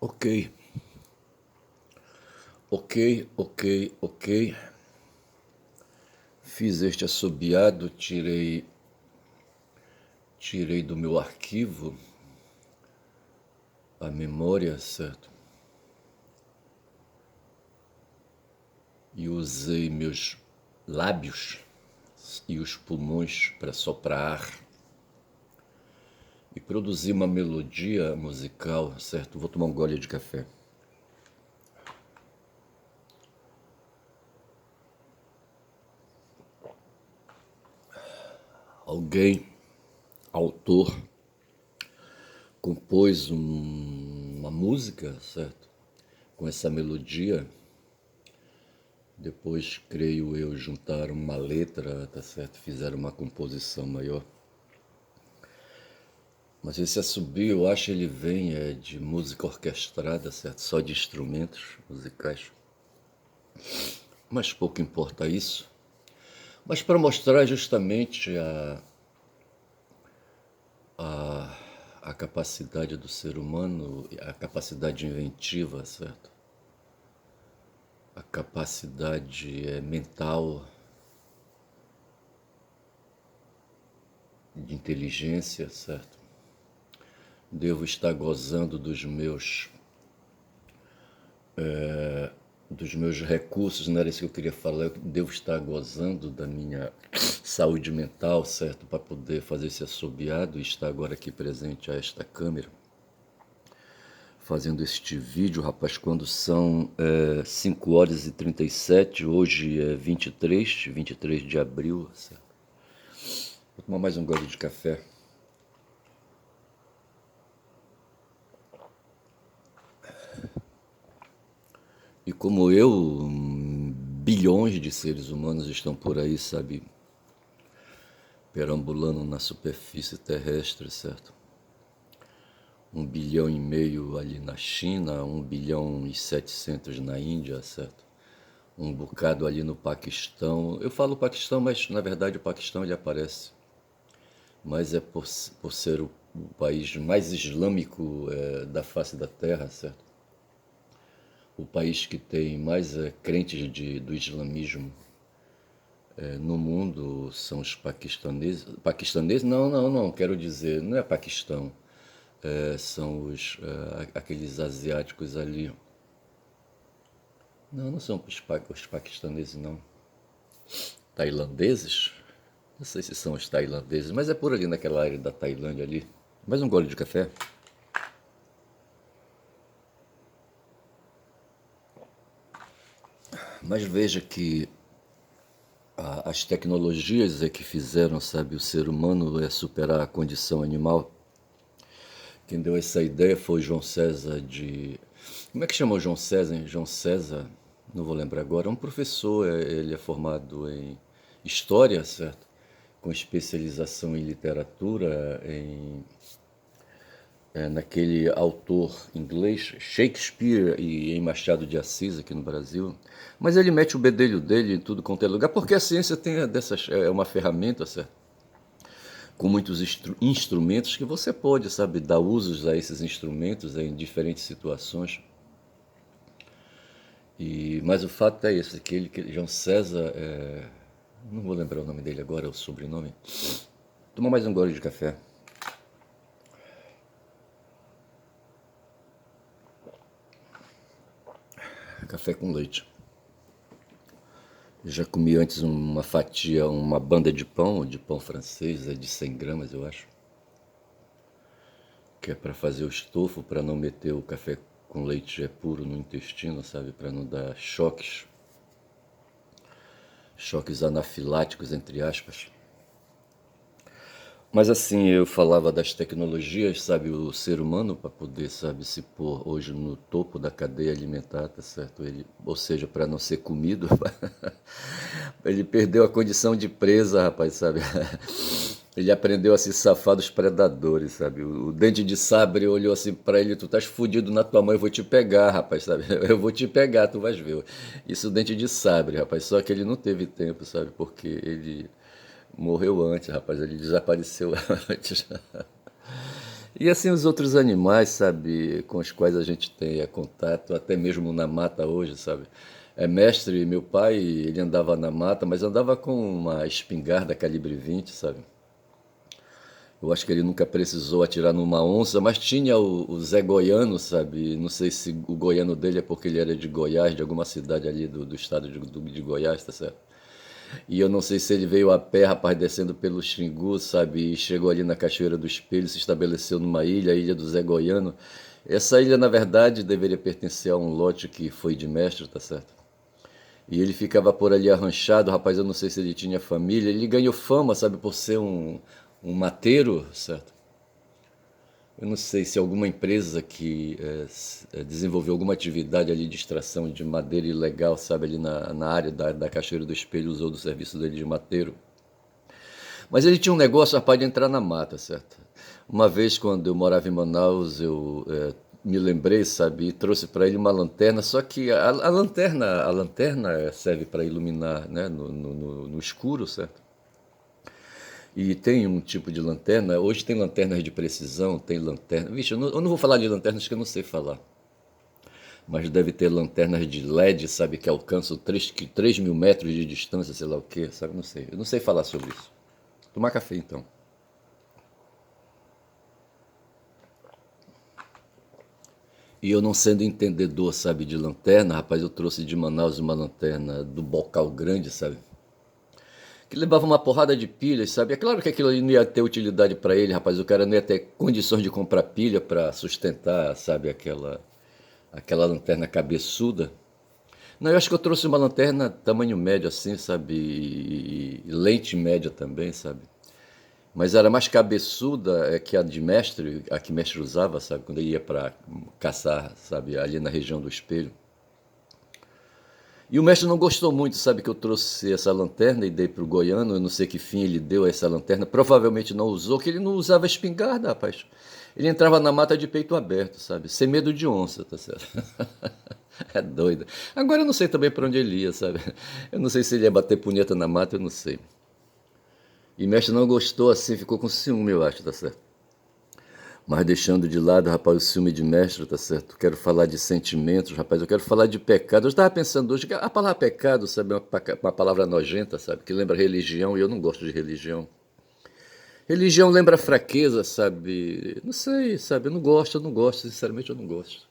Ok, ok. Fiz este assobiado, tirei do meu arquivo a memória, certo? E usei meus lábios e os pulmões para soprar ar e produzir uma melodia musical, certo? Vou tomar um gole de café. Alguém, autor, compôs uma música, certo? Com essa melodia. Depois, creio eu, juntaram uma letra, tá certo? Fizeram uma composição maior. Mas esse assobio, eu acho ele vem de música orquestrada, certo? Só de instrumentos musicais. Mas pouco importa isso. Mas para mostrar justamente a capacidade do ser humano, a capacidade inventiva, certo? A capacidade mental, de inteligência, certo? Devo estar gozando dos meus recursos, não era isso que eu queria falar, eu devo estar gozando da minha saúde mental, certo? Para poder fazer esse assobiado e estar agora aqui presente a esta câmera, fazendo este vídeo, rapaz, quando são 5 horas e 37, hoje é 23 de abril, certo? Vou tomar mais um gole de café. E como eu, bilhões de seres humanos estão por aí, sabe, perambulando na superfície terrestre, certo? 1,5 bilhão ali na China, 1,7 bilhão na Índia, certo? Um bocado ali no Paquistão. Eu falo Paquistão, mas na verdade o Paquistão ele aparece. Mas é por ser o país mais islâmico da face da Terra, certo? O país que tem mais crentes do islamismo no mundo são os paquistaneses. Paquistaneses? Não, quero dizer, não é Paquistão. São aqueles asiáticos ali. Não são os paquistaneses, não. Tailandeses? Não sei se são os tailandeses, mas é por ali naquela área da Tailândia ali. Mais um gole de café. Mas veja que as tecnologias é que fizeram, sabe, o ser humano superar a condição animal. Quem deu essa ideia foi João César de... Como é que chama o João César, hein? João César, não vou lembrar agora, é um professor, ele é formado em História, certo? Com especialização em literatura, naquele autor inglês, Shakespeare e em Machado de Assis aqui no Brasil. Mas ele mete o bedelho dele em tudo quanto é lugar, porque a ciência tem é uma ferramenta, certo? Com muitos instrumentos que você pode, sabe, dar usos a esses instrumentos em diferentes situações. Mas o fato é esse, que João César, não vou lembrar o nome dele agora, o sobrenome. Toma mais um gole de café. Café com leite. Eu já comi antes uma fatia, uma banda de pão francês, de 100 gramas, eu acho. Que é para fazer o estofo, para não meter o café com leite puro no intestino, sabe? Para não dar choques anafiláticos, entre aspas. Mas assim, eu falava das tecnologias, sabe, o ser humano para poder, sabe, se pôr hoje no topo da cadeia alimentar, tá certo? Ele, ou seja, para não ser comido, ele perdeu a condição de presa, rapaz, sabe? Ele aprendeu a se safar dos predadores, sabe? O dente de sabre olhou assim para ele, tu estás fudido na tua mãe, eu vou te pegar, rapaz, sabe? Eu vou te pegar, tu vais ver. Isso o dente de sabre, rapaz, só que ele não teve tempo, sabe? Porque ele morreu antes, rapaz, ele desapareceu antes. E assim os outros animais, sabe, com os quais a gente tem contato, até mesmo na mata hoje, sabe? É mestre, meu pai, ele andava na mata, mas andava com uma espingarda calibre 20, sabe? Eu acho que ele nunca precisou atirar numa onça, mas tinha o Zé Goiano, sabe? Não sei se o goiano dele é porque ele era de Goiás, de alguma cidade ali do estado de Goiás, tá certo? E eu não sei se ele veio a pé, rapaz, descendo pelo Xingu, sabe? E chegou ali na Cachoeira do Espelho, se estabeleceu numa ilha, a Ilha do Zé Goiano. Essa ilha, na verdade, deveria pertencer a um lote que foi de mestre, tá certo? E ele ficava por ali arranchado, rapaz, eu não sei se ele tinha família. Ele ganhou fama, sabe, por ser um mateiro, certo? Eu não sei se alguma empresa que desenvolveu alguma atividade ali de extração de madeira ilegal, sabe, ali na área da Cachoeira do Espelho, usou do serviço dele de mateiro. Mas ele tinha um negócio, rapaz, de entrar na mata, certo? Uma vez, quando eu morava em Manaus, eu me lembrei, sabe, e trouxe para ele uma lanterna, só que a lanterna serve para iluminar, né, no escuro, certo? E tem um tipo de lanterna, hoje tem lanternas de precisão, tem lanterna. Vixe, eu não vou falar de lanternas que eu não sei falar, mas deve ter lanternas de LED, sabe, que alcançam 3 mil metros de distância, sei lá o quê, sabe, não sei. Eu não sei falar sobre isso. Tomar café então. E eu não sendo entendedor, sabe, de lanterna, rapaz, eu trouxe de Manaus uma lanterna do bocal grande, sabe? Que levava uma porrada de pilhas, sabe? É claro que aquilo ali não ia ter utilidade para ele, rapaz. O cara não ia ter condições de comprar pilha para sustentar, sabe, aquela lanterna cabeçuda. Não, eu acho que eu trouxe uma lanterna tamanho médio assim, sabe? E lente média também, sabe? Mas era mais cabeçuda que a de mestre, a que mestre usava, sabe? Quando ele ia para caçar, sabe? Ali na região do espelho. E o mestre não gostou muito, sabe? Que eu trouxe essa lanterna e dei pro goiano. Eu não sei que fim ele deu a essa lanterna. Provavelmente não usou, que ele não usava espingarda, rapaz. Ele entrava na mata de peito aberto, sabe? Sem medo de onça, tá certo? É doido. Agora eu não sei também para onde ele ia, sabe? Eu não sei se ele ia bater punheta na mata, eu não sei. E o mestre não gostou assim, ficou com ciúme, eu acho, tá certo? Mas deixando de lado, rapaz, o ciúme de mestre, tá certo? Quero falar de sentimentos, rapaz, eu quero falar de pecado. Eu estava pensando hoje que a palavra pecado, sabe, é uma palavra nojenta, sabe? Que lembra religião e eu não gosto de religião. Religião lembra fraqueza, sabe? Não sei, sabe? Eu não gosto, sinceramente eu não gosto.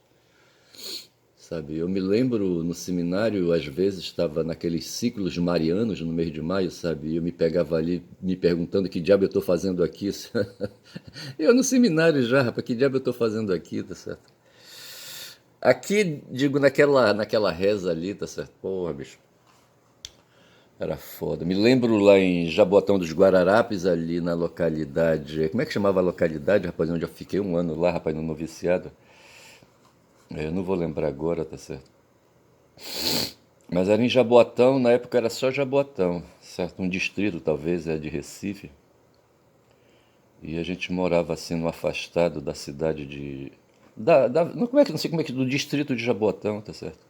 Sabe, eu me lembro no seminário, às vezes estava naqueles ciclos marianos no mês de maio, sabe? E eu me pegava ali me perguntando que diabo eu estou fazendo aqui. Eu no seminário já, rapaz, que diabo eu estou fazendo aqui, tá certo? Aqui, digo, naquela reza ali, tá certo? Porra, bicho, era foda. Me lembro lá em Jaboatão dos Guararapes, ali na localidade. Como é que chamava a localidade, rapaz? Onde eu fiquei um ano lá, rapaz, no noviciado. Eu não vou lembrar agora, tá certo? Mas era em Jaboatão, na época era só Jaboatão, certo? Um distrito, talvez, de Recife. E a gente morava assim, no afastado da cidade de. Não sei como é que. Do distrito de Jaboatão, tá certo?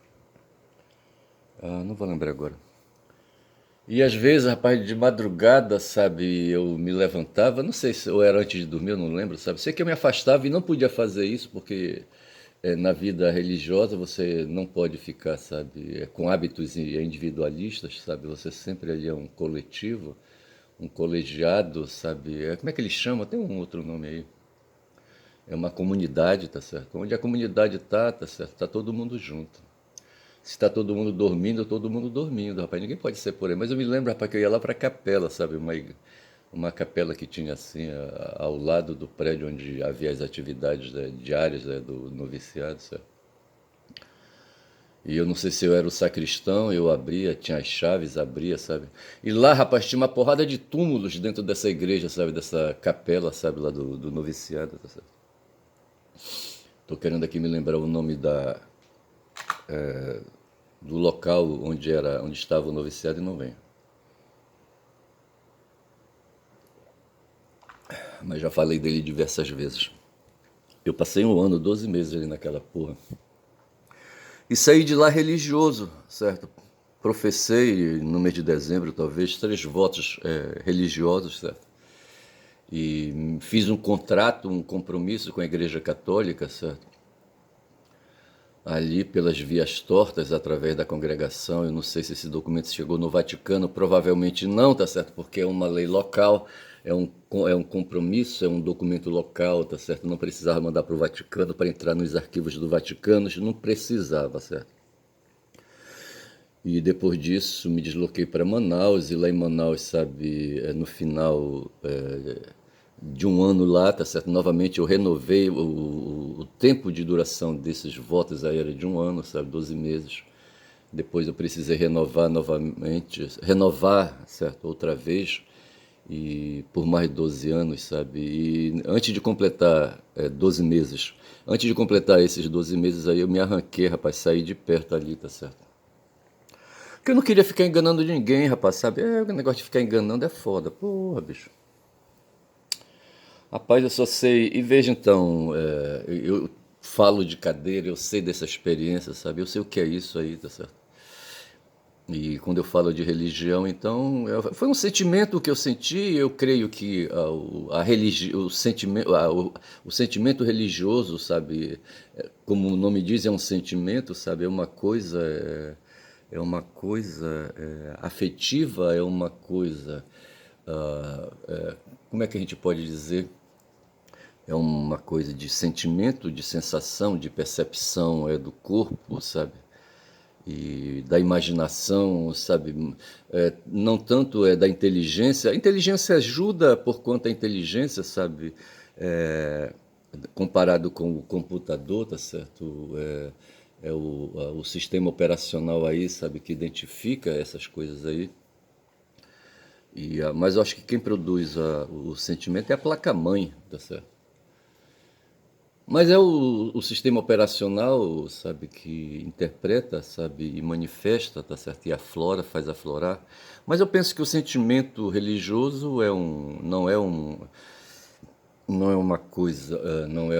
Ah, não vou lembrar agora. E às vezes, rapaz, de madrugada, sabe, eu me levantava, não sei se eu era antes de dormir, eu não lembro, sabe? Sei que eu me afastava e não podia fazer isso, porque na vida religiosa você não pode ficar, sabe, com hábitos individualistas, sabe? Você sempre ali é um coletivo, um colegiado, sabe? Como é que eles chamam? Tem um outro nome aí. É uma comunidade, tá certo? Onde a comunidade tá certo? Tá todo mundo junto. Se está todo mundo dormindo, rapaz. Ninguém pode ser por aí. Mas eu me lembro, rapaz, que eu ia lá para a capela, sabe? Uma capela que tinha assim, ao lado do prédio onde havia as atividades diárias do noviciado, sabe? E eu não sei se eu era o sacristão, eu abria, tinha as chaves, abria, sabe? E lá, rapaz, tinha uma porrada de túmulos dentro dessa igreja, sabe? Dessa capela, sabe? Lá do noviciado, tá certo? Tô querendo aqui me lembrar o nome do local onde estava o noviciado e não vem. Mas já falei dele diversas vezes. Eu passei um ano, 12 meses ali naquela porra. E saí de lá religioso, certo? Professei no mês de dezembro, talvez, 3 votos religiosos, certo? e fiz um contrato, um compromisso com a Igreja Católica, certo? Ali pelas vias tortas, através da congregação. Eu não sei se esse documento chegou no Vaticano, provavelmente não, tá certo? Porque é uma lei local, é um compromisso, é um documento local, tá certo? Não precisava mandar para o Vaticano para entrar nos arquivos do Vaticano, não precisava, certo? E depois disso me desloquei para Manaus, e lá em Manaus, sabe, no final de um ano lá, tá certo? Novamente eu renovei o tempo de duração desses votos aí era de um ano, sabe, 12 meses. Depois eu precisei renovar novamente, renovar, certo, outra vez, e por mais 12 anos, sabe? E antes de completar 12 meses, antes de completar esses 12 meses aí, eu me arranquei, rapaz, saí de perto ali, tá certo? Porque eu não queria ficar enganando ninguém, rapaz, sabe? O negócio de ficar enganando é foda, porra, bicho. Rapaz, eu só sei. E veja então, eu falo de cadeira, eu sei dessa experiência, sabe? Eu sei o que é isso aí, tá certo? E quando eu falo de religião, então, foi um sentimento que eu senti. Eu creio que o sentimento religioso, sabe? Como o nome diz, é um sentimento, sabe? É uma coisa afetiva, é uma coisa. Como é que a gente pode dizer? É uma coisa de sentimento, de sensação, de percepção do corpo, sabe? E da imaginação, sabe? Não tanto da inteligência. A inteligência ajuda por conta da inteligência, sabe? É, comparado com o computador, tá certo? O sistema operacional aí, sabe, que identifica essas coisas aí. Mas eu acho que quem produz o sentimento é a placa-mãe, tá certo? Mas é o sistema operacional, sabe, que interpreta, sabe, e manifesta, tá certo? E aflora, faz aflorar. Mas eu penso que o sentimento religioso não é uma coisa, não é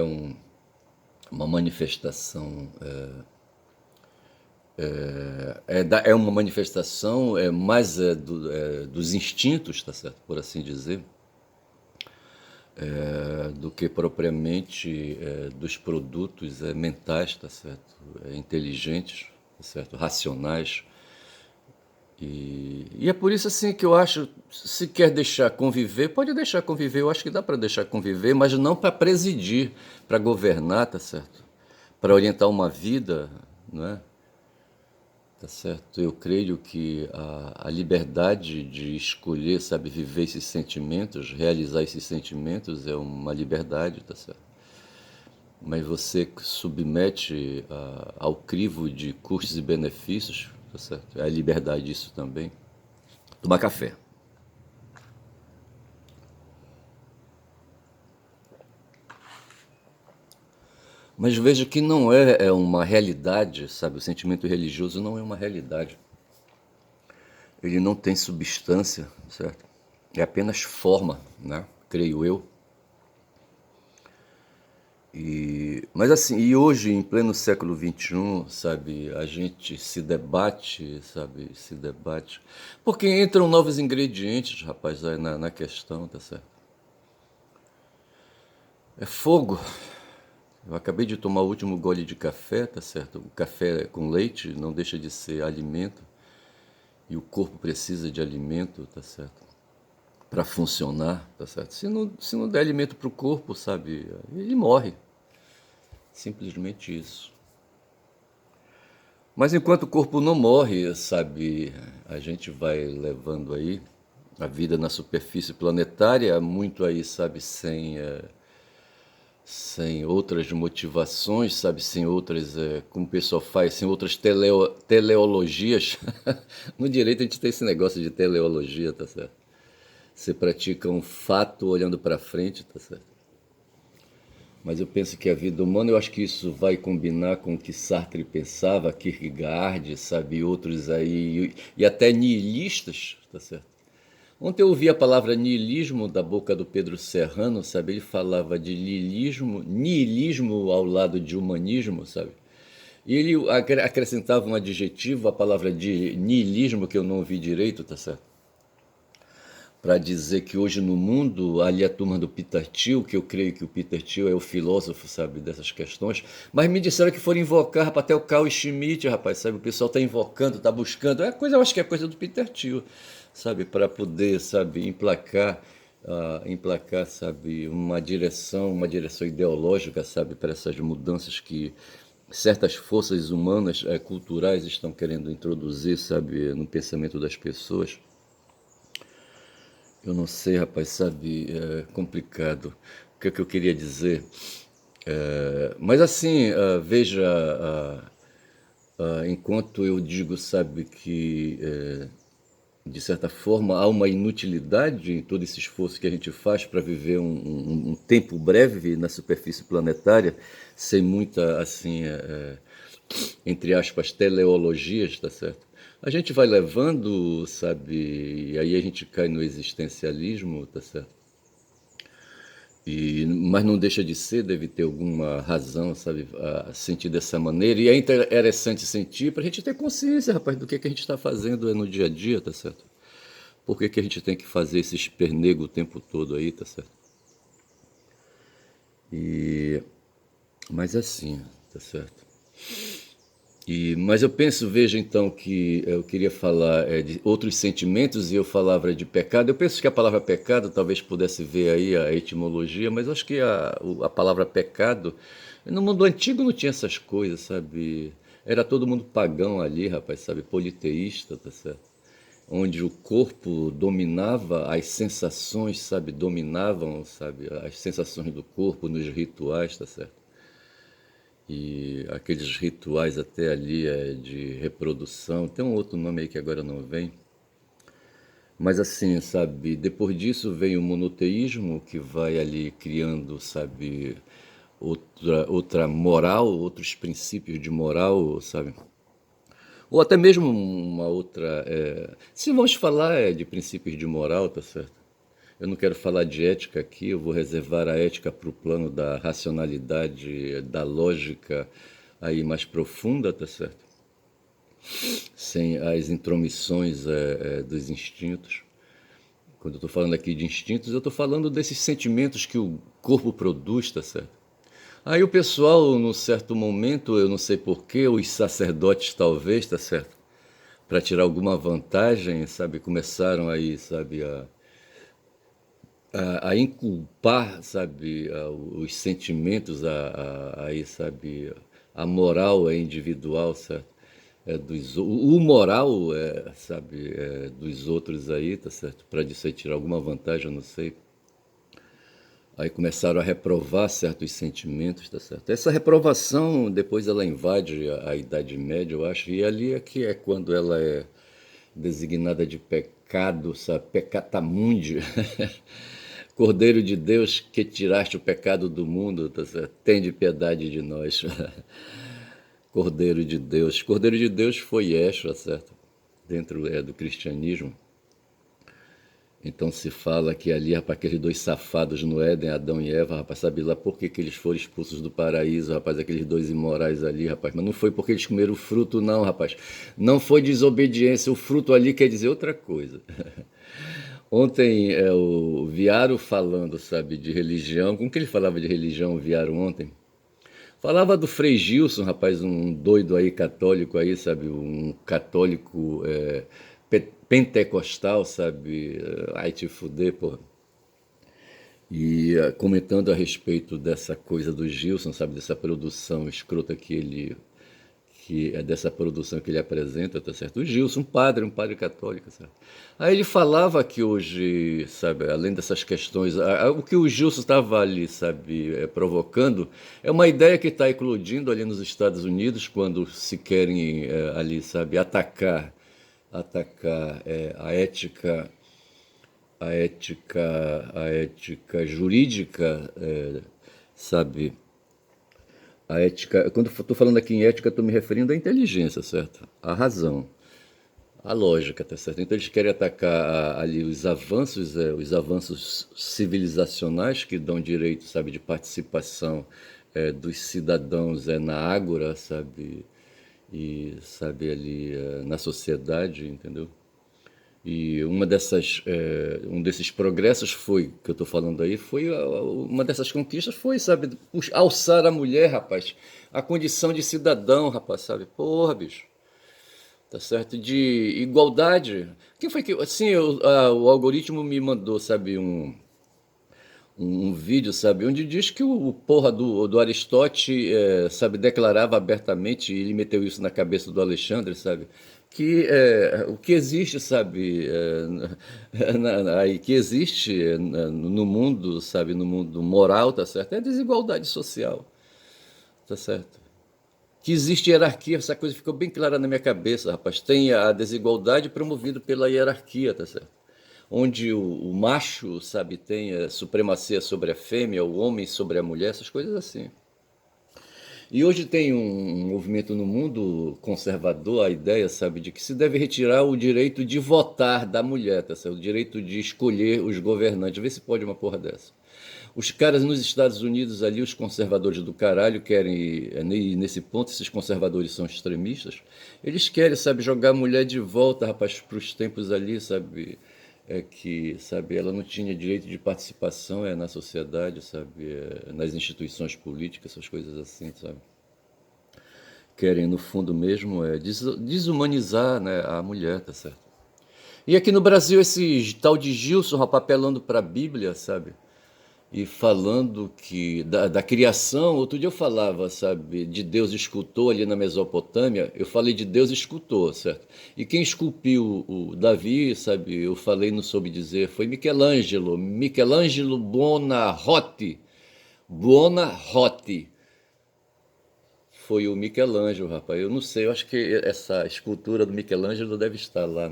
uma manifestação, é uma manifestação mais dos instintos, tá certo? Por assim dizer, do que propriamente dos produtos mentais, tá certo? Inteligentes, tá certo? Racionais. E é por isso assim que eu acho, se quer deixar conviver, pode deixar conviver, eu acho que dá para deixar conviver, mas não para presidir, para governar, tá certo? Para orientar uma vida, não é? Tá certo? Eu creio que a liberdade de escolher, sabe, viver esses sentimentos, realizar esses sentimentos é uma liberdade, tá certo? Mas você submete ao crivo de custos e benefícios, tá certo? É a liberdade isso também. Tomar café. Mas veja que não é uma realidade, sabe? O sentimento religioso não é uma realidade. Ele não tem substância, certo? É apenas forma, né? Creio eu. Mas assim, e hoje, em pleno século XXI, sabe, a gente se debate, sabe, se debate, porque entram novos ingredientes, rapaz, aí na questão, tá certo? É fogo. Eu acabei de tomar o último gole de café, tá certo? O café com leite não deixa de ser alimento, e o corpo precisa de alimento, tá certo? Para funcionar, tá certo? Se não der alimento para o corpo, sabe, ele morre. Simplesmente isso. Mas enquanto o corpo não morre, sabe, a gente vai levando aí a vida na superfície planetária, muito aí, sabe, sem outras motivações, sabe, sem outras, como o pessoal faz, sem outras teleologias. No direito a gente tem esse negócio de teleologia, tá certo? Você pratica um fato olhando para frente, tá certo? Mas eu penso que a vida humana, eu acho que isso vai combinar com o que Sartre pensava, Kierkegaard, sabe, e outros aí, e até nihilistas, tá certo? Ontem eu ouvi a palavra nihilismo da boca do Pedro Serrano, sabe? Ele falava de nihilismo ao lado de humanismo, sabe? E ele acrescentava um adjetivo, a palavra de nihilismo, que eu não ouvi direito, tá certo? para dizer que hoje no mundo, ali a turma do Peter Thiel, que eu creio que o Peter Thiel é o filósofo, sabe, dessas questões, mas me disseram que foram invocar, rapaz, até o Carl Schmitt, rapaz, sabe, o pessoal está invocando, está buscando, é coisa, eu acho que é coisa do Peter Thiel, sabe, para poder, sabe, emplacar, sabe, uma direção ideológica, sabe, para essas mudanças que certas forças humanas, culturais estão querendo introduzir, sabe, no pensamento das pessoas. Eu não sei, rapaz, sabe, é complicado. O que é que eu queria dizer? Mas assim, veja, enquanto eu digo, sabe, que de certa forma há uma inutilidade em todo esse esforço que a gente faz para viver um tempo breve na superfície planetária, sem muita, assim, entre aspas, teleologias, tá certo? A gente vai levando, sabe, e aí a gente cai no existencialismo, tá certo? Mas não deixa de ser, deve ter alguma razão, sabe, a sentir dessa maneira. E é interessante sentir para a gente ter consciência, rapaz, do que a gente está fazendo no dia a dia, tá certo? Por que a gente tem que fazer esse espernego o tempo todo aí, tá certo? E, mas assim, tá certo? Mas eu penso, veja então, que eu queria falar de outros sentimentos e eu falava de pecado. Eu penso que a palavra pecado talvez pudesse ver aí a etimologia, mas eu acho que a palavra pecado, no mundo antigo não tinha essas coisas, sabe? Era todo mundo pagão ali, rapaz, sabe? Politeísta, tá certo? Onde o corpo dominava as sensações, sabe? Dominavam, sabe? As sensações do corpo nos rituais, tá certo? E aqueles rituais até ali de reprodução, tem um outro nome aí que agora não vem, mas assim, sabe, depois disso vem o monoteísmo que vai ali criando, sabe, outra moral, outros princípios de moral, sabe, ou até mesmo uma outra, se vamos falar de princípios de moral, tá certo? Eu não quero falar de ética aqui, eu vou reservar a ética para o plano da racionalidade, da lógica aí mais profunda, tá certo? Sem as intromissões dos instintos. Quando eu estou falando aqui de instintos, eu estou falando desses sentimentos que o corpo produz, tá certo? Aí o pessoal, num certo momento, eu não sei porquê, os sacerdotes talvez, tá certo? Para tirar alguma vantagem, sabe? Começaram aí, sabe, a inculpar, sabe, os sentimentos, aí, sabe, a moral é individual, certo? O moral, sabe, dos outros aí, tá certo? Para disso aí tirar alguma vantagem, eu não sei. Aí começaram a reprovar certos sentimentos, tá certo? Essa reprovação, depois ela invade a Idade Média, eu acho, e ali é que é quando ela é designada de pecado, sabe? Peccatamundi. Cordeiro de Deus que tiraste o pecado do mundo, tá certo? Tem de piedade de nós. Cordeiro de Deus. Cordeiro de Deus foi Yeshua, certo? Dentro do cristianismo. Então se fala que ali, rapaz, aqueles dois safados no Éden, Adão e Eva, rapaz, sabe lá por que eles foram expulsos do paraíso, rapaz, aqueles dois imorais ali, rapaz. Mas não foi porque eles comeram o fruto, não, rapaz. Não foi desobediência. O fruto ali quer dizer outra coisa. Ontem o Viaro falando, sabe, de religião. Como que ele falava de religião, o Viaro, ontem? Falava do Frei Gilson, rapaz, um doido aí católico aí, sabe, um católico pentecostal, sabe, ai te fuder, porra. E comentando a respeito dessa coisa do Gilson, sabe, dessa produção escrota que é dessa produção que ele apresenta, tá certo? O Gilson, um padre católico, certo? Aí ele falava que hoje, sabe, além dessas questões, o que o Gilson estava ali, sabe, provocando, é uma ideia que está eclodindo ali nos Estados Unidos, quando se querem ali, sabe, atacar a ética jurídica, sabe, a ética, quando eu estou falando aqui em ética, estou me referindo à inteligência, certo? À razão, à lógica, tá certo? Então eles querem atacar ali os avanços civilizacionais que dão direito, sabe, de participação dos cidadãos na ágora, sabe, e sabe ali na sociedade, entendeu? E um desses progressos foi, que eu estou falando aí, uma dessas conquistas foi, sabe, alçar a mulher, rapaz, a condição de cidadão, rapaz, sabe? Porra, bicho, tá certo? De igualdade. Quem foi que, assim, o algoritmo me mandou, sabe, um vídeo, sabe, onde diz que o porra do Aristóteles, sabe, declarava abertamente, e ele meteu isso na cabeça do Alexandre, sabe, que o que existe, sabe, aí que existe no mundo, sabe, no mundo moral, tá certo, é desigualdade social, tá certo. Que existe hierarquia, essa coisa ficou bem clara na minha cabeça, rapaz. Tem a desigualdade promovida pela hierarquia, tá certo? Onde o macho, sabe, tem a supremacia sobre a fêmea, o homem sobre a mulher, essas coisas assim. E hoje tem um movimento no mundo conservador, a ideia, sabe, de que se deve retirar o direito de votar da mulher, tá certo? O direito de escolher os governantes. Vê se pode uma porra dessa. Os caras nos Estados Unidos ali, os conservadores do caralho, querem, nesse ponto, esses conservadores são extremistas, eles querem, sabe, jogar a mulher de volta, rapaz, para os tempos ali, sabe, que, sabe, ela não tinha direito de participação na sociedade, sabe, nas instituições políticas, essas coisas assim, sabe. Querem, no fundo mesmo, desumanizar, né, a mulher, tá certo? E aqui no Brasil, esse tal de Gilson, rapaz, apelando para a Bíblia, sabe? E falando que da criação, outro dia eu falava, sabe, de Deus escultor ali na Mesopotâmia, eu falei de Deus escultor, certo? E quem esculpiu o Davi, sabe, eu falei, não soube dizer, foi Michelangelo Buonarroti, foi o Michelangelo, rapaz. Eu não sei, eu acho que essa escultura do Michelangelo deve estar lá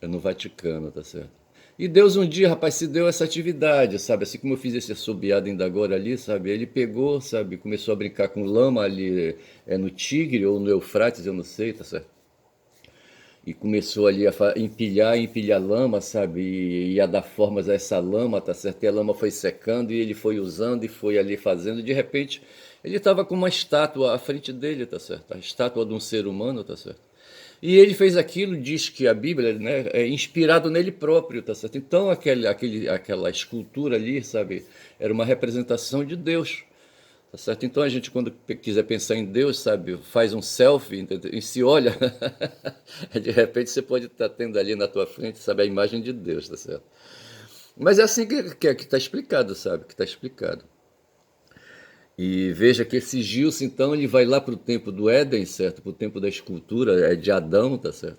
no Vaticano, tá certo? E Deus um dia, rapaz, se deu essa atividade, sabe? Assim como eu fiz esse assobiado ainda agora ali, sabe? Ele pegou, sabe? Começou a brincar com lama ali no Tigre ou no Eufrates, eu não sei, tá certo? E começou ali a empilhar lama, sabe? E a dar formas a essa lama, tá certo? E a lama foi secando e ele foi usando e foi ali fazendo. De repente, ele estava com uma estátua à frente dele, tá certo? A estátua de um ser humano, tá certo? E ele fez aquilo, diz que a Bíblia, né, é inspirado nele próprio, tá certo? Então aquela escultura ali, sabe, era uma representação de Deus, tá certo? Então a gente quando quiser pensar em Deus, sabe, faz um selfie, entendeu? E se olha, de repente você pode estar tendo ali na tua frente, sabe, a imagem de Deus, tá certo? Mas é assim que está explicado, sabe, que está explicado. E veja que esse Gilson, então, ele vai lá para o tempo do Éden, certo? Para o tempo da escultura, de Adão, tá certo?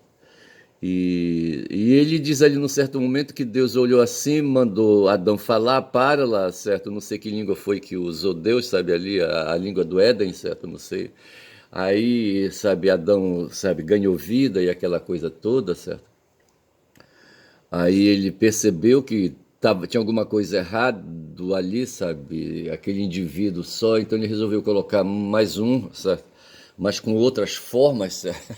E ele diz ali num certo momento que Deus olhou assim, mandou Adão falar, para lá, certo? Não sei que língua foi que usou Deus, sabe, ali, a língua do Éden, certo? Não sei. Aí, sabe, Adão, sabe, ganhou vida e aquela coisa toda, certo? Aí ele percebeu que tinha alguma coisa errada ali, sabe? Aquele indivíduo só, então ele resolveu colocar mais um, certo? Mas com outras formas, certo?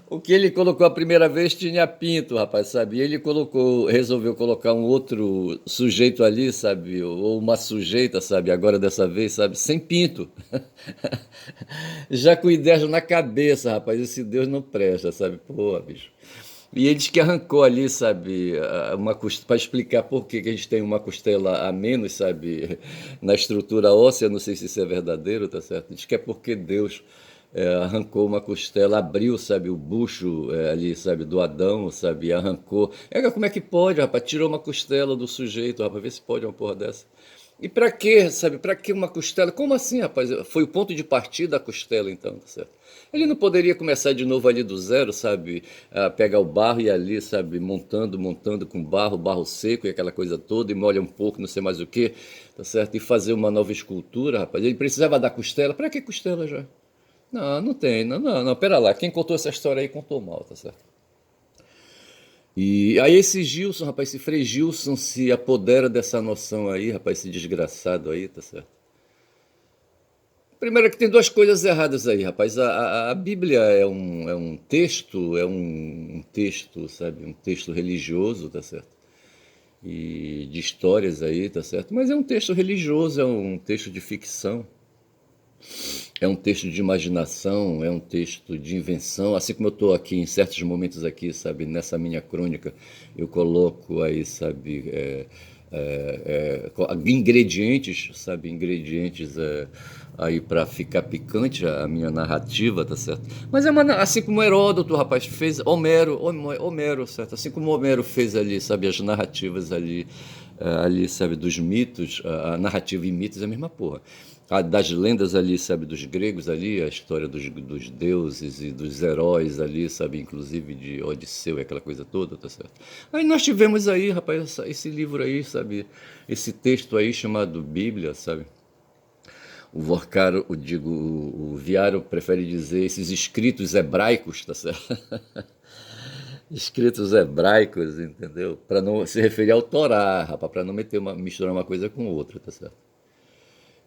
O que ele colocou a primeira vez tinha pinto, rapaz, sabe? E ele resolveu colocar um outro sujeito ali, sabe? Ou uma sujeita, sabe? Agora dessa vez, sabe? Sem pinto. Já com ideias na cabeça, rapaz. Esse Deus não presta, sabe? Pô, bicho. E ele diz que arrancou ali, sabe, uma para explicar por que que a gente tem uma costela a menos, sabe, na estrutura óssea, não sei se isso é verdadeiro, tá certo? Diz que é porque Deus arrancou uma costela, abriu, sabe, o bucho ali, sabe, do Adão, sabe, e arrancou. Como é que pode, rapaz? Tirou uma costela do sujeito, rapaz, vê se pode uma porra dessa. E pra quê, sabe? Pra que uma costela? Como assim, rapaz? Foi o ponto de partida da costela, então, tá certo? Ele não poderia começar de novo ali do zero, sabe? Pegar o barro e ir ali, sabe? Montando com barro, barro seco e aquela coisa toda, e molha um pouco, não sei mais o que, tá certo? E fazer uma nova escultura, rapaz. Ele precisava da costela. Pra que costela já? Não, não tem. Não, não, não. Pera lá. Quem contou essa história aí contou mal, tá certo? E aí esse Gilson, rapaz, esse Frei Gilson se apodera dessa noção aí, rapaz, esse desgraçado aí, tá certo? Primeiro que tem duas coisas erradas aí, rapaz. A Bíblia é um texto, um texto, sabe, um texto religioso, tá certo? E de histórias aí, tá certo? Mas é um texto religioso, é um texto de ficção. É um texto de imaginação, é um texto de invenção, assim como eu estou aqui em certos momentos aqui, sabe, nessa minha crônica, eu coloco aí, sabe, ingredientes, sabe, ingredientes aí para ficar picante a minha narrativa, tá certo? Mas é assim como Heródoto, rapaz, fez Homero, certo? Assim como Homero fez ali, sabe, as narrativas ali, sabe, dos mitos, a narrativa e mitos é a mesma porra. Das lendas ali, sabe, dos gregos ali, a história dos deuses e dos heróis ali, sabe, inclusive de Odisseu e aquela coisa toda, tá certo? Aí nós tivemos aí, rapaz, esse livro aí, sabe, esse texto aí chamado Bíblia, sabe? O Vorcaro, o Viaro prefere dizer esses escritos hebraicos, tá certo? Escritos hebraicos, entendeu? Para não se referir ao Torá, rapaz, para não misturar uma coisa com outra, tá certo?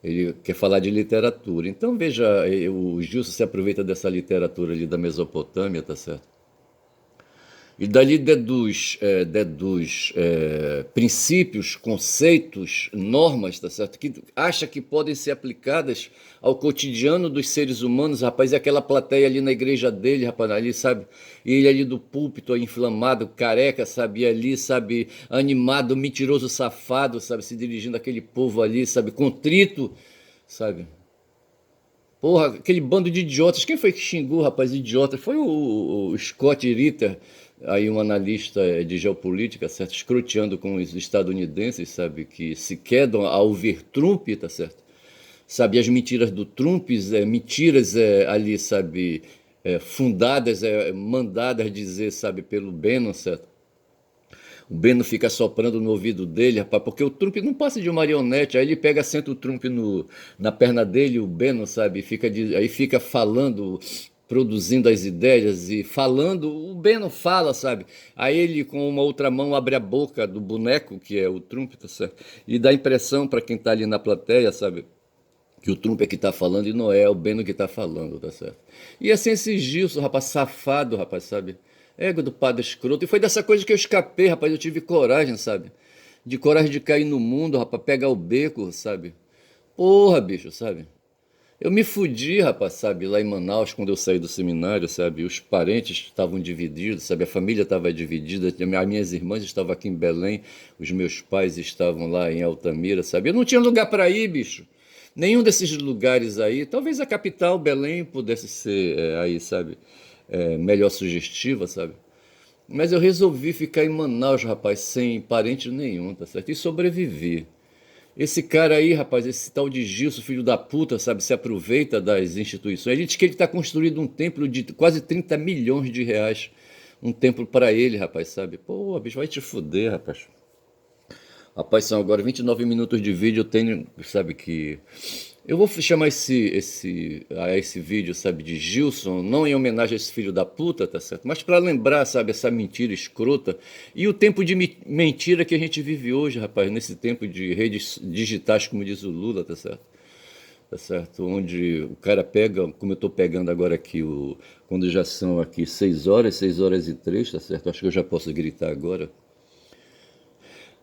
Ele quer falar de literatura. Então, veja, o Gilson se aproveita dessa literatura ali da Mesopotâmia, tá certo? E dali deduz princípios, conceitos, normas, tá certo? Que acha que podem ser aplicadas ao cotidiano dos seres humanos, rapaz, e aquela plateia ali na igreja dele, rapaz, ali, sabe? E ele ali do púlpito, inflamado, careca, sabe? E ali, sabe? Animado, mentiroso, safado, sabe? Se dirigindo àquele povo ali, sabe? Contrito, sabe? Porra, aquele bando de idiotas. Quem foi que xingou, rapaz, idiota? Foi o Scott Ritter, aí um analista de geopolítica, certo? Escroteando com os estadunidenses, sabe? Que se quedam ao ouvir Trump, tá certo? Sabe, as mentiras do Trump, mentiras ali, sabe? Fundadas, mandadas dizer, sabe, pelo Bannon, certo? O Beno fica soprando no ouvido dele, rapaz, porque o Trump não passa de marionete. Aí ele pega, senta o Trump na perna dele, o Beno, sabe? Aí fica falando, produzindo as ideias e falando. O Beno fala, sabe? Aí ele, com uma outra mão, abre a boca do boneco, que é o Trump, tá certo? E dá impressão para quem tá ali na plateia, sabe? Que o Trump é que tá falando e não é o Beno que tá falando, tá certo? E assim esse Gilson, rapaz, safado, rapaz, sabe? Ego do padre escroto. E foi dessa coisa que eu escapei, rapaz. Eu tive coragem, sabe? De coragem de cair no mundo, rapaz, pegar o beco, sabe? Porra, bicho, sabe? Eu me fudi, rapaz, sabe? Lá em Manaus, quando eu saí do seminário, sabe? Os parentes estavam divididos, sabe? A família estava dividida. As minhas irmãs estavam aqui em Belém, os meus pais estavam lá em Altamira, sabe? Eu não tinha lugar para ir, bicho. Nenhum desses lugares aí, talvez a capital, Belém, pudesse ser aí, sabe? Melhor sugestiva, sabe? Mas eu resolvi ficar em Manaus, rapaz, sem parente nenhum, tá certo? E sobrevivi. Esse cara aí, rapaz, esse tal de Gilson, filho da puta, sabe, se aproveita das instituições. Ele diz que ele está construindo um templo de quase 30 milhões de reais. Um templo para ele, rapaz, sabe? Pô, bicho, vai te fuder, rapaz. Rapaz, são agora 29 minutos de vídeo. Eu tenho, sabe que. Eu vou chamar esse vídeo, sabe, de Gilson, não em homenagem a esse filho da puta, tá certo? Mas para lembrar, sabe, essa mentira escrota e o tempo de mentira que a gente vive hoje, rapaz, nesse tempo de redes digitais, como diz o Lula, tá certo? Tá certo? Onde o cara pega, como eu estou pegando agora aqui, quando já são aqui 6 horas e 3, tá certo? Acho que eu já posso gritar agora.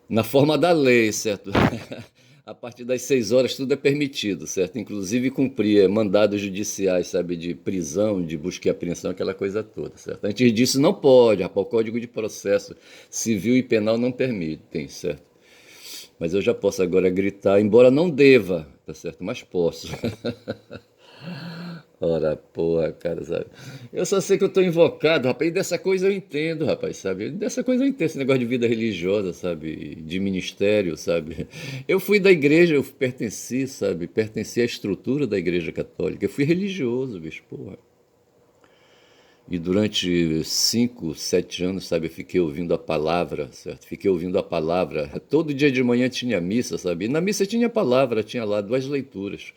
Na forma da lei, certo? A partir das 6 horas tudo é permitido, certo? Inclusive cumprir mandados judiciais, sabe, de prisão, de busca e apreensão, aquela coisa toda, certo? Antes disso não pode, rapaz, o Código de Processo Civil e Penal não permitem, certo? Mas eu já posso agora gritar, embora não deva, tá certo? Mas posso. Ora, porra, cara, sabe? Eu só sei que eu tô invocado, rapaz, e dessa coisa eu entendo, rapaz, sabe? Dessa coisa eu entendo, esse negócio de vida religiosa, sabe? De ministério, sabe? Eu fui da igreja, eu pertenci, sabe? Pertenci à estrutura da igreja católica. Eu fui religioso, bicho, porra. E durante 5, 7 anos, sabe, eu fiquei ouvindo a palavra, certo? Fiquei ouvindo a palavra. Todo dia de manhã tinha missa, sabe? E na missa tinha palavra, tinha lá duas leituras.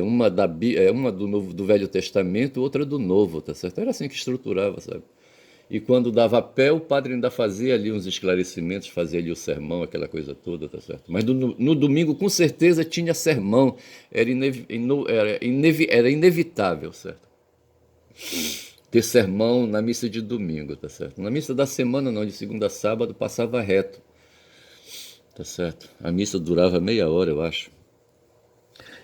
Uma do Velho Testamento, outra do Novo, tá certo? Era assim que estruturava, sabe? E quando dava pé, o padre ainda fazia ali uns esclarecimentos, fazia ali o sermão, aquela coisa toda, tá certo? Mas no domingo, com certeza, tinha sermão. Era inevitável, certo? Ter sermão na missa de domingo, tá certo? Na missa da semana, não, de segunda a sábado, passava reto, tá certo? A missa durava meia hora, eu acho.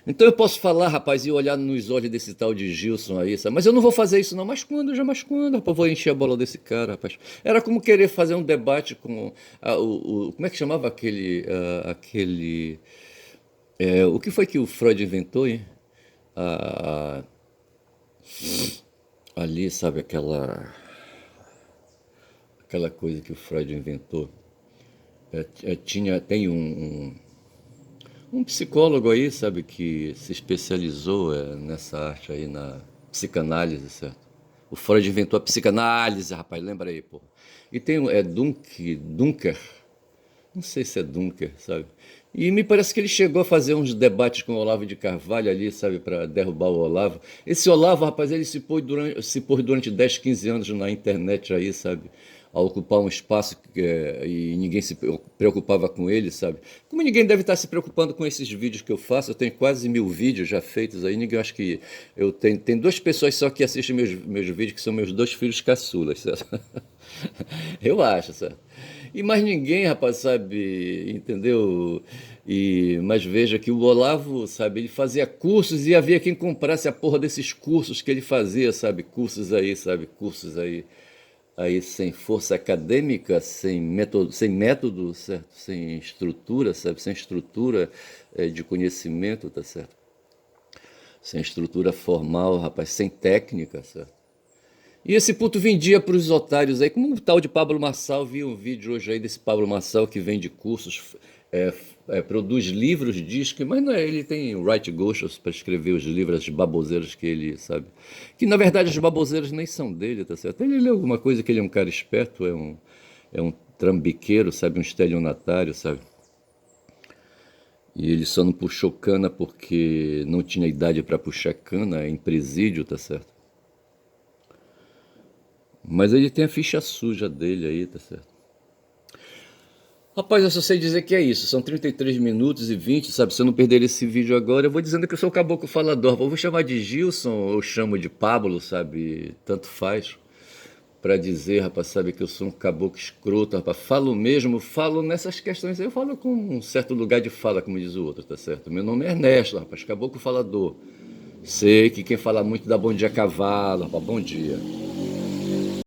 Então eu posso falar, rapaz, e olhar nos olhos desse tal de Gilson aí, sabe? Mas eu não vou fazer isso não. Mas quando, já mais quando, rapaz, eu vou encher a bola desse cara, rapaz. Era como querer fazer um debate com como é que chamava o que foi que o Freud inventou, hein? A- a- ali, sabe, aquela coisa que o Freud inventou. Tem um psicólogo aí, sabe, que se especializou nessa arte aí, na psicanálise, certo? O Freud inventou a psicanálise, rapaz, lembra aí, pô. E tem Dunker, não sei se é Dunker, sabe? E me parece que ele chegou a fazer uns debates com o Olavo de Carvalho ali, sabe, para derrubar o Olavo. Esse Olavo, rapaz, ele se pôs durante 10, 15 anos na internet aí, sabe? A ocupar um espaço e ninguém se preocupava com ele, sabe? Como ninguém deve estar se preocupando com esses vídeos que eu faço, eu tenho quase 1000 vídeos já feitos aí, ninguém acho que. Tem duas pessoas só que assistem meus vídeos, que são meus dois filhos caçulas, certo? Eu acho, certo? E mais ninguém, rapaz, sabe, entendeu? Mas veja que o Olavo, sabe, ele fazia cursos e havia quem comprasse a porra desses cursos que ele fazia, sabe? Cursos aí, sabe? Cursos aí sem força acadêmica, sem método, certo? Sem estrutura, sabe? Sem estrutura de conhecimento, tá certo? Sem estrutura formal, rapaz, sem técnica, certo? E esse puto vendia para os otários aí, como o tal de Pablo Marçal, vi um vídeo hoje aí desse Pablo Marçal que vende cursos, produz livros, diz que, mas não é, ele tem right gostos para escrever os livros, as baboseiras que ele sabe. Que na verdade as baboseiras nem são dele, tá certo? Ele lê alguma coisa que ele é um cara esperto, é um trambiqueiro, sabe? Um estelionatário, sabe? E ele só não puxou cana porque não tinha idade para puxar cana, é em presídio, tá certo? Mas ele tem a ficha suja dele aí, tá certo? Rapaz, eu só sei dizer que é isso. São 33 minutos e 20, sabe? Se eu não perder esse vídeo agora, eu vou dizendo que eu sou o caboclo falador. Eu vou chamar de Gilson ou chamo de Pablo, sabe? Tanto faz. Pra dizer, rapaz, sabe, que eu sou um caboclo escroto, rapaz. Falo mesmo, falo nessas questões aí. Eu falo com um certo lugar de fala, como diz o outro, tá certo? Meu nome é Ernesto, rapaz, caboclo falador. Sei que quem fala muito dá bom dia a cavalo, rapaz. Bom dia.